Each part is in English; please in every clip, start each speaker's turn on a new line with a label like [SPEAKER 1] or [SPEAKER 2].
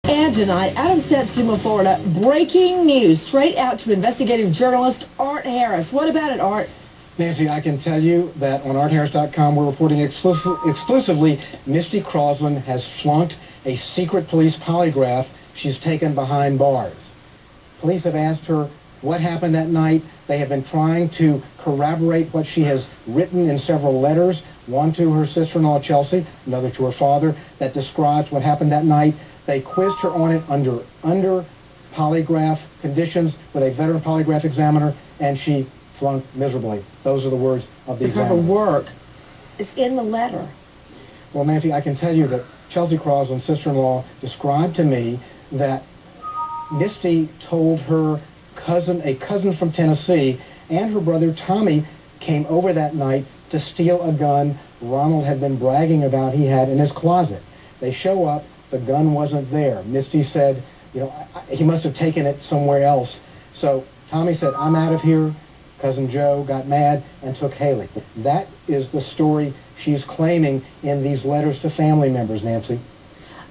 [SPEAKER 1] And tonight, out of Satsuma, Florida, breaking news straight out to investigative journalist Art Harris. What about it, Art?
[SPEAKER 2] Nancy, I can tell you that on artharris.com we're reporting exclusively Misty Croslin has flunked a secret police polygraph she's taken behind bars. Police have asked her what happened that night. They have been trying to corroborate what she has written in several letters, one to her sister-in-law Chelsea, another to her father, that describes what happened that night. They quizzed her on it under polygraph conditions with a veteran polygraph examiner, and she flunked miserably. Those are the words of the examiner.
[SPEAKER 1] Her work is in the letter.
[SPEAKER 2] Well, Nancy, I can tell you that Chelsea Croslin's sister-in-law described to me that Misty told her a cousin from Tennessee, and her brother Tommy came over that night to steal a gun Ronald had been bragging about he had in his closet. They show up, the gun wasn't there. Misty said, you know, he must have taken it somewhere else. So Tommy said, I'm out of here. Cousin Joe got mad and took Haley. That is the story she's claiming in these letters to family members, Nancy.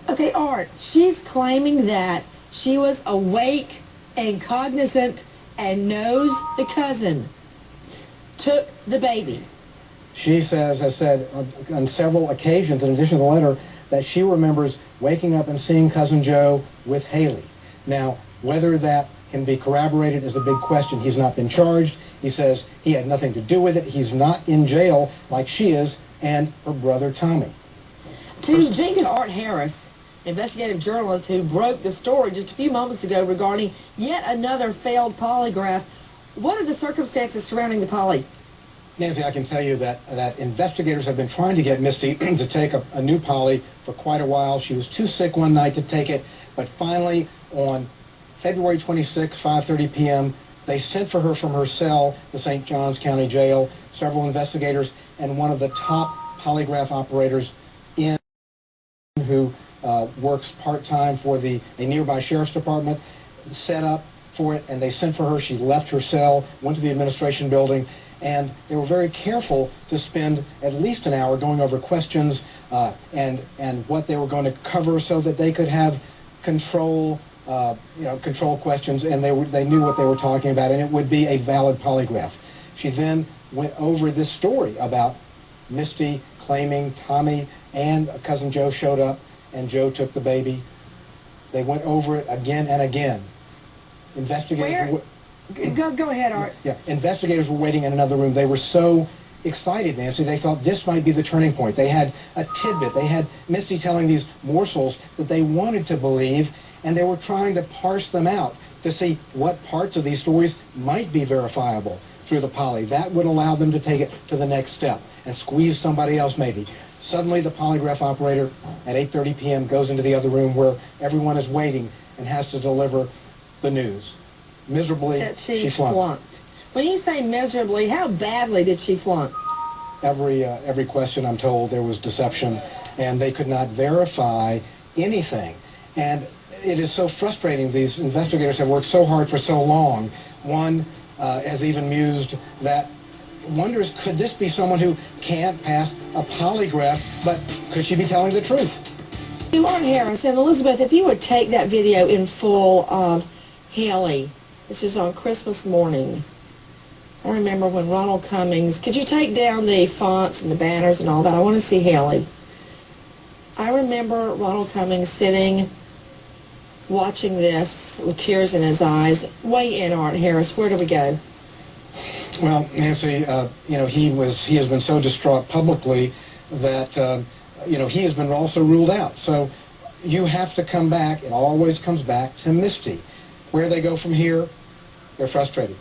[SPEAKER 1] Okay, Art, she's claiming that she was awake and cognizant and knows the cousin took the baby.
[SPEAKER 2] She has said on several occasions, in addition to the letter, that she remembers waking up and seeing Cousin Joe with Haley. Now, whether that can be corroborated is a big question. He's not been charged. He says he had nothing to do with it. He's not in jail like she is and her brother Tommy.
[SPEAKER 1] To Jenkins Art Harris, investigative journalist who broke the story just a few moments ago regarding yet another failed polygraph, what are the circumstances surrounding the poly?
[SPEAKER 2] Nancy, I can tell you that investigators have been trying to get Misty to take a new poly for quite a while. She was too sick one night to take it, but finally on February 26, 5:30 p.m., they sent for her from her cell, the St. Johns County Jail. Several investigators and one of the top polygraph operators in who works part-time for a nearby sheriff's department set up for it, and they sent for her. She left her cell, went to the administration building, and they were very careful to spend at least an hour going over questions and what they were going to cover so that they could have control questions, and they knew what they were talking about, and it would be a valid polygraph. She then went over this story about Misty claiming Tommy and Cousin Joe showed up, and Joe took the baby. They went over it again and again. Investigators.
[SPEAKER 1] Go ahead, Art.
[SPEAKER 2] Yeah, investigators were waiting in another room. They were so excited, Nancy. They thought this might be the turning point. They had a tidbit. They had Misty telling these morsels that they wanted to believe, and they were trying to parse them out to see what parts of these stories might be verifiable through the poly. That would allow them to take it to the next step and squeeze somebody else maybe. Suddenly the polygraph operator at 8:30 p.m. goes into the other room where everyone is waiting and has to deliver the news. Miserably, she flunked.
[SPEAKER 1] When you say miserably, how badly did she flunk?
[SPEAKER 2] Every question, I'm told, there was deception, and they could not verify anything. And it is so frustrating. These investigators have worked so hard for so long. One has even mused that, wonders, could this be someone who can't pass a polygraph, but could she be telling the truth?
[SPEAKER 1] Art Harris and Elizabeth, if you would take that video in full of Haley. This is on Christmas morning. I remember when Ronald Cummings, could you take down the fonts and the banners and all that? I want to see Haley. I remember Ronald Cummings sitting, watching this with tears in his eyes. Weigh in, Art Harris. Where do we go?
[SPEAKER 2] Well, Nancy, he has been so distraught publicly that, he has been also ruled out. So you have to come back. It always comes back to Misty. Where they go from here, they're frustrated.